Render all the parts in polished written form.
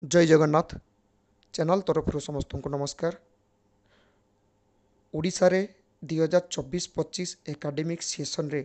जय जगन्नाथ चैनल तरफ समस्त को नमस्कार। ओडिशा रे 2024-25 एकाडेमिक सेशन रे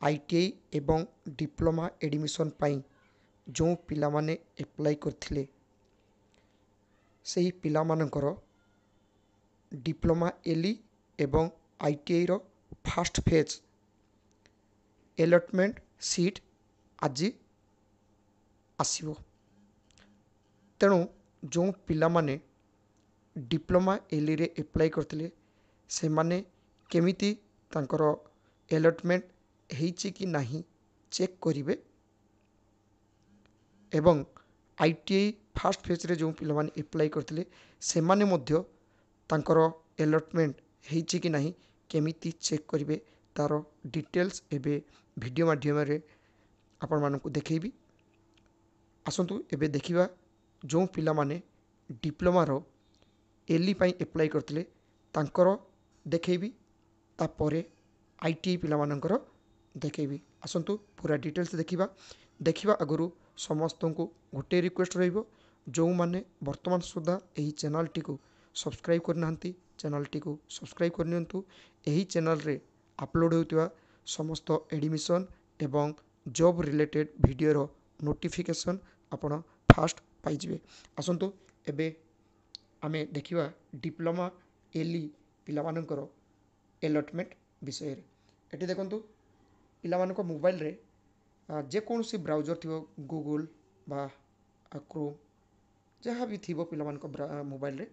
आईटीआई एवं डिप्लोमा एडमिशन पाई जो पिला माने अप्लाई करथिले सेही पिला मानकर डिप्लोमा एली एवं आईटीआई रो फास्ट फेज अलॉटमेंट सीट आज आसीबो। तेणु जो पिला माने डिप्लोमा एली रे अप्लाई करथिले से माने केमिति तांकर अलॉटमेंट हेछि कि नाही चेक करिवे एवं आईटीआई फास्ट फेज रे जो पिला माने अप्लाई करथिले से माने मध्य तांकर अलॉटमेंट हेछि कि नाही केमिति चेक करिवे तार डिटेल्स एबे वीडियो माध्यम रे आपण मानकु देखैबी। आसंतु एबे देखिबा जो पिला माने डिप्लोमार एली पाई अप्लाई करथिले तांकर देखैबी तापरे आईटीआई पिला मानकर देखैबी। आसंतु पूरा डिटेल्स देखिबा आगु समस्त को गोटे रिक्वेस्ट रहिबो जो माने वर्तमान सुधा एही चैनल टी को सब्सक्राइब करनांती चैनल टी को सब्सक्राइब करनियंतु। एही चैनल रे अपलोड होतवा समस्त एडमिशन एवं जॉब रिलेटेड वीडियो रो नोटिफिकेशन आपण फास्ट पाइजिबे। आसंतु एबे आमे देखिबा डिप्लोमा एली पिला मानकर अलॉटमेंट विषय रे। एटी देखंतु पिला मानक मोबाइल रे जे कोनसी ब्राउजर थिबो गूगल बा क्रोम जहाँ भी थिबो पिला मानक मोबाइल रे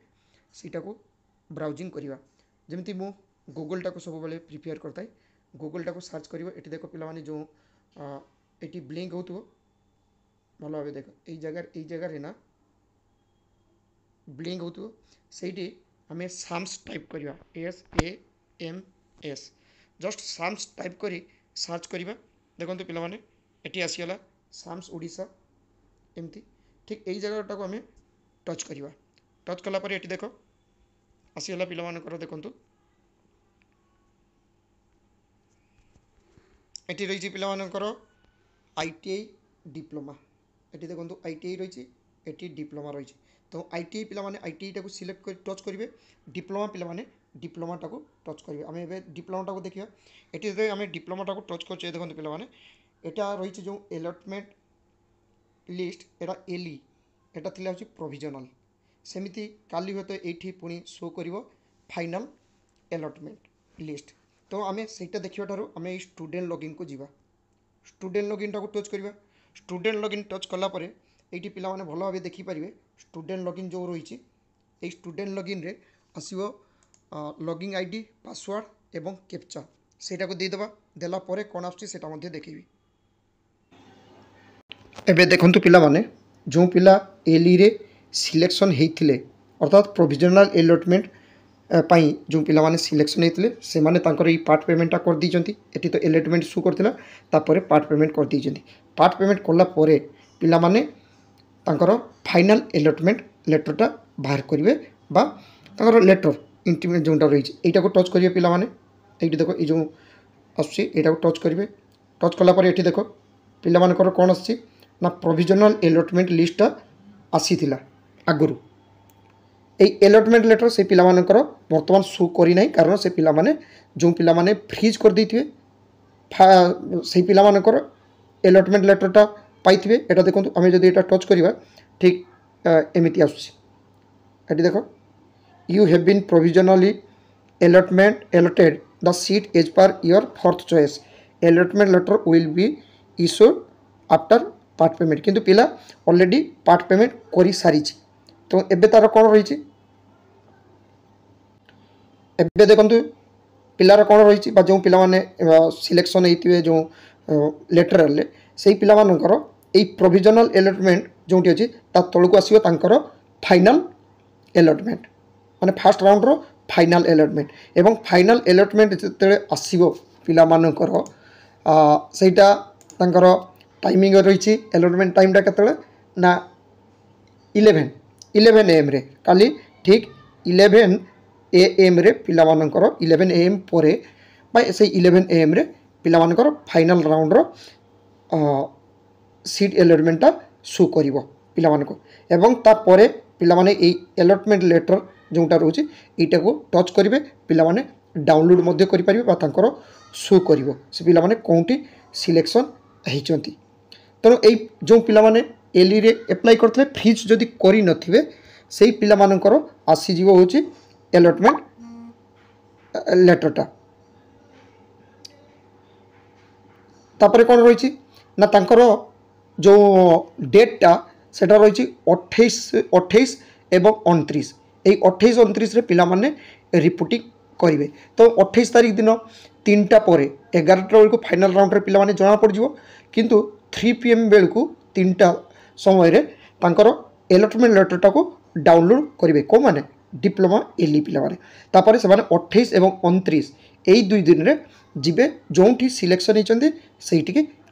सीटा को ब्राउजिंग करिवा। जेमिति मु गूगल टा को सब बेले प्रिपेयर करताय गूगल टा को सर्च करिवो। एटी देखो पिला माने जो एटी ब्लिंक होतबो भलो भाव देख यही जगह ना ब्लिंक हो सही आम साम्स टाइप करवा SAMS जस्ट साम्स टाइप करी सर्च करवा। देखो पिला माने एटी आसीगला साम्स ओडिशा एमती ठीक यही जगहटा को आम टच करवा। टच कलापर ये देख आसीगला पिला मानकर देखु ये रही पिला मानकर आईटीआई डिप्लोमा ये देखो आईटीआई रही ये डिप्लोमा रही। तो आईटीआई पिला माने आईटीआई टाको सिलेक्ट कर टच करेंगे डिप्लोमा पिला माने डिप्लोमा टाको टच करेंगे। आम ए डिप्लोमा टाको देखिए ये आम डिप्लोमा टाको टच कर देखो पिला माने एटा रही जो अलॉटमेंट लिस्ट एटा एली एटा थिला होची प्रोविजनल सेमिति काली होते एठी पुणी शो करिवो फाइनल अलॉटमेंट लिस्ट। तो आम सेटा देखिबा थारो आम स्टूडेंट लॉगिन को जीवा स्टूडेंट लॉगिन टाको टच करवा। स्टूडेंट लॉगिन टच कला परे एठी पिला माने भलो भाबे देखि परिबे स्टूडेंट लॉगिन जो रही है स्टूडेंट लॉगिन रे आसीबो लॉगिन आईडी पासवर्ड एवं कैप्चा सेटा को देदेबा देला परे कोन आछी सेटा मध्ये देखिबी। एबे देखंतु पिला माने जो पिला एली रे सिलेक्शन हेइथिले अर्थात प्रोविजनल अलॉटमेंट पाई जो पिला माने सिलेक्शन हेइथिले से माने तांकर ई पार्ट पेमेंटा कर दीचंती। एठी तो अलॉटमेंट शो करथिला तापरे पार्ट पेमेंट कर दीचंती। पार्ट पेमेंट कला परे पिला माने तांकर फाइनल अलॉटमेंट लेटरटा बाहर करेंगे बा तांकर लेटर इंटीमेट जोटा रही है को टच करेंगे पिला माने। ये देखो ये जो आसुची को टच करेंगे टच कलापर ये देख पिला मानकर कौन आसी ना प्रोविजनल अलॉटमेंट लिस्टा आसीथिला आगुरु ये अलॉटमेंट लेटर से पिला मानकर वर्तमान शो करी नहीं कारण से पिला माने जो पिला माने फ्रीज कर देथिबे से पिला मानकर अलॉटमेंट लेटरटा पाइथिबे। एटा देखो आम जदि एटा टच करवा ठीक एमिति आसुची ये देखो you have been provisionally allotted the seat as per your fourth choice allotment letter will be issued after part payment किंतु पिला ऑलरेडी पार्ट पेमेंट करी सारी। तो एबे तार कौन रही एबे देखंतु पिलार कौन रही जो पिला माने सिलेक्शन होइतिबे जो लेटर ले से पिला मानकर ये प्रोविजनल अलॉटमेंट जोटी अच्छी तल को आसो तांकर फाइनल अलॉटमेंट माने फर्स्ट राउंड रो फाइनल अलॉटमेंट एवं फाइनल अलॉटमेंट जिते आसो पिला मानकर सेटा तांकर टाइमिंग रही अलॉटमेंट टाइमटा केतले ना 11 AM रे काली ठीक 11 AM रे पिला मानकर 11 AM परे बा से 11 AM रे पिला मानकर फाइनल राउंड रो सीट अलॉटमेंटा शो करिवो। ପିଲାମାନଙ୍କୁ ଏବଂ ତାପରେ ପିଲାମାନେ ଏଇ ଆଲଟମେଣ୍ଟ ଲେଟର ଯେଉଁଟା ରହୁଛି ଏଇଟାକୁ ଟଚ୍ କରିବେ ପିଲାମାନେ ଡାଉନଲୋଡ଼ ମଧ୍ୟ କରିପାରିବେ ବା ତାଙ୍କର ଶୋ କରିବ ସେ ପିଲାମାନେ କେଉଁଠି ସିଲେକ୍ସନ୍ ହେଇଛନ୍ତି। ତେଣୁ ଏଇ ଯେଉଁ ପିଲାମାନେ ଏଲିରେ ଆପ୍ଲାଏ କରିଥିଲେ ଫିଜ୍ ଯଦି କରିନଥିବେ ସେଇ ପିଲାମାନଙ୍କର ଆସିଯିବ ହେଉଛି ଆଲଟମେଣ୍ଟ ଲେଟରଟା। तापर कौन रही ना तांकर जो डेटा सेटा रही 28 एवं 29 यही 28-29 पिला माने रिपोर्टिंग करेंगे। तो 28 तारीख दिन 3टा पर 11टा बेलू फाइनाल राउंड पिला माने जना पड़ जाव किंतु 3 PM बेलू 3टा समय तांकर अलटमेंट लेटरटा को डाउनलोड करेंगे कौ मैंने डिप्लोमा एली पिला माने तापर से 28 एवं 29 यही 2 दिन में जीवे जो सिलेक्शन होती से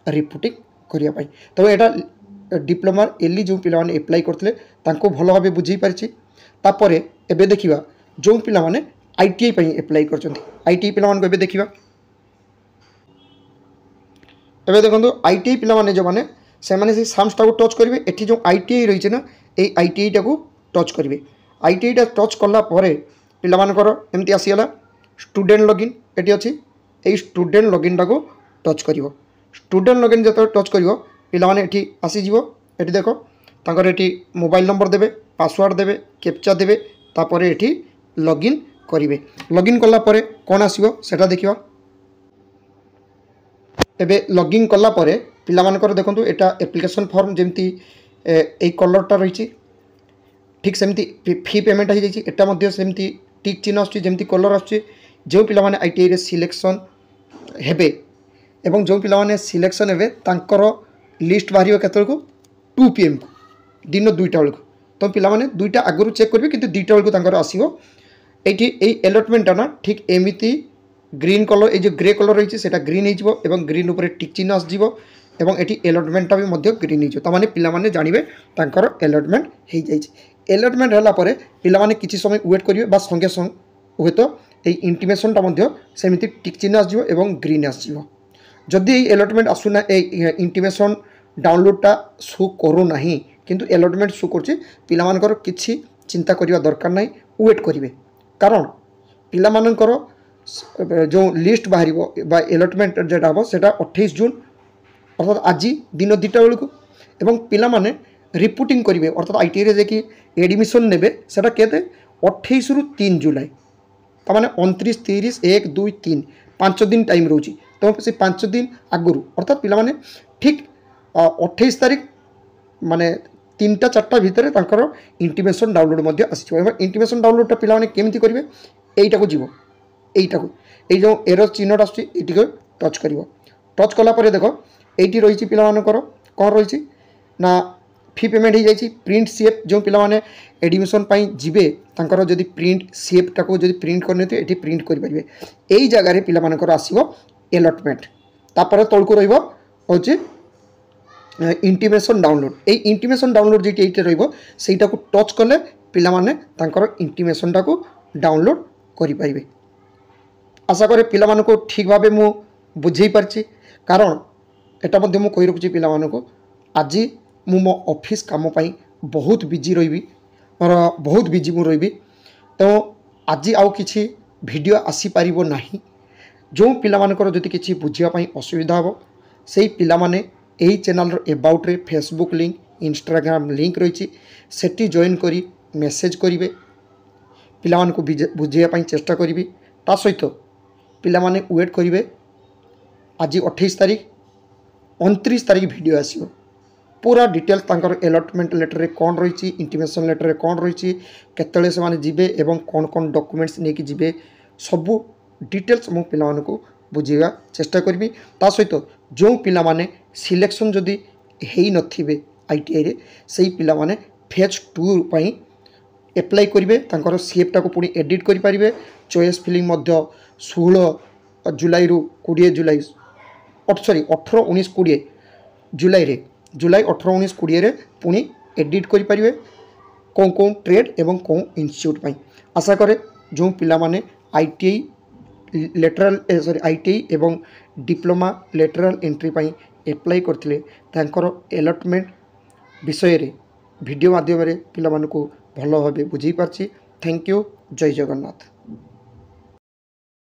रिपोर्टिंग करने। तो यहाँ डिप्लोमा एली जो पिला माने एप्लाई करते भल भाव बुझे पारी। तापर एबे देखिबा जो पिला माने ITI पई एप्लाई करछन्ती ITI पिला माने एबे देखिबा एबे देखंतु ITI पिला माने जो माने से माने से साम्सटा को टच करिवे। एठी जो ITI रही है ना ए ITI टा को टच करिवे। ITI टा टच कला परे पिला मानकर एमती आसीगला स्टूडेंट लॉगिन एटी अछि ए स्टूडेंट लॉगिन टा को टच करिवो। स्टूडेंट लॉगिन जत टच करिवो पिला माने एठी आसी जीवो। एठी देखो तांकर एठी मोबाइल नंबर देबे पासवर्ड देबे कैप्चा देबे तापर एठी लॉगिन करिवे। लॉगिन कला परे कोन आसीबो सेटा देखिबा। एबे लॉगिन कला परे पिला मानकर देखंतु एटा एप्लिकेशन फॉर्म जेमती ए कलरटा रहिछि ठीक सेमती फी पेमेंट हो जाइए एटा मध्य सेमती टिक चिन्ह आछी जेमती कलर आछी। जो पिला माने ITI रे सिलेक्शन हेबे एवं जो पिला माने सिलेक्शन हेबे तांकर लिस्ट बाहर केतल को 2 PM को दिन 2टा बेलू। तो पिला माने 2टा आगु चेक करेंगे किंतु 2टा बेलू तांकर आसीबो। एठी ए अलॉटमेंट ना ठीक एमिति ग्रीन कलर ए जो ग्रे कलर रही है ग्रीन हो एवं ग्रीन उपर टिक चिन्ह आसजिवो एवं एठी अलॉटमेंटा भी मध्य ग्रीन हो तामाने पिला माने जानिबे तांकर अलॉटमेंट हो जाइए। अलॉटमेंट होला परे पिला माने किछि समय वेट करिवे बा संगे संग हुए तो ये इंटीमेशनटा मध्य सेमिति टिक चिन्ह आसजिवो एवं ग्रीन आसजिवो। जदि ये अलॉटमेंट आसुना ए इंटीमेशन डाउनलोडटा शो करू नाही किंतु अलॉटमेंट शो करछि पिला मानकर किछि चिंता करिवा दरकार नाही वेट करिवे कारण पिला मानकर जो लिस्ट बाहर बा अलॉटमेंट जेटा हम सेटा 28 जून अर्थात आज दिन 2टा बेलू एवं पिला माने रिपोर्टिंग करेंगे अर्थात ITI रे जेकि एडमिशन नेबे सेटा केते 28 रु 3 जुलाई तामाने 29 30 1 2 3 5 दिन टाइम रोची। तो से 5 दिन आगुरी अर्थात पिला माने ठीक 28 तारीख माने 3टा 4टा भितर तांकर इंटीमेशन डाउनलोड मध्य आसीछ। इंटीमेशन डाउनलोडटा पिला माने केमिति करिवे एइटा को जीवो एइटा को ए जो एरर चिन्हटा आछी एटी को टच करिवो। टच कला परे देखो एइटी रहिछि पिला मानकर कोन रहिछि ना फी पेमेंट हो जाइए। प्रिंट सीएफ जो पिला माने एडमिशन पाई जिबे तांकर जदि प्रिंट सीएफ टाको जदि प्रिंट करने तो एटी प्रिंट करि परिबे। एई जगह रे पिला मानकर आसीबो अलॉटमेंट तापर तळको रहइबो होचे इंटीमेशन डाउनलोड। ए इंटीमेशन डाउनलोड जेटी एइटे रहइबो सेटा को टच करले पिला माने तांकर इंटीमेशन टाको डाउनलोड करि परिबे। आशा करे पिला मानको ठीक भाबे मु बुझेई पारछि कारण एटा मध्ये मु कहि रखुछि पिला मानको आज मु मो ऑफिस काम पाई बहुत बिजी रही मोर बहुत बिजी मु रही। तो आज आउ किछि वीडियो आसी पारिबो नाही। जो पिला मानकर जदि किछि बुझिया पाई असुविधा हो सेई पिला माने एही चैनल रो अबाउट रे फेसबुक लिंक इंस्टाग्राम लिंक रही सेठी जॉइन करी मेसेज करिवे पिला मानको बुझिया पाई चेष्टा करिवि। ता सहित पिला माने वेट करिवे आज 28 तारीख 29 तारीख वीडियो आसीबो पूरा डिटेल्स तांकर अलॉटमेंट लेटर रे कौन रही इंटीमेशन लेटर रे कौन रही केतले से माने जिबे एवं कौन कौन डॉक्यूमेंट्स नेकी जिबे सबू डिटेल्स मु पिला मानको बुझेगा चेष्टा करबी। ता सहित जो पिला माने सिलेक्शन जदि हेई नथिबे ITI रे सेही पिला माने फेज 2 पई एप्लाई करिवे तांकर सीएफ टा को पुनी एडिट करि परिबे। चॉइस फिलिंग मध्य 16 जुलाई रु 20 जुलाई सॉरी 18 19 20 जुलाई रे जुलाई 18 19 20 रे पुनी एडिट करि परिबे कौन कौन ट्रेड एवं कौन इंस्टीट्यूट पाई। आशा करे जो पिला माने ITI लेटरल सॉरी ITI एवं डिप्लोमा लेटरल एंट्री पाई एप्लाई करथिले तांकर अलॉटमेंट विषय रे ଭିଡ଼ିଓ ମାଧ୍ୟମରେ ପିଲାମାନଙ୍କୁ ଭଲ ଭାବେ ବୁଝେଇ ପାରୁଛି। Thank you. ଜୟ ଜଗନ୍ନାଥ।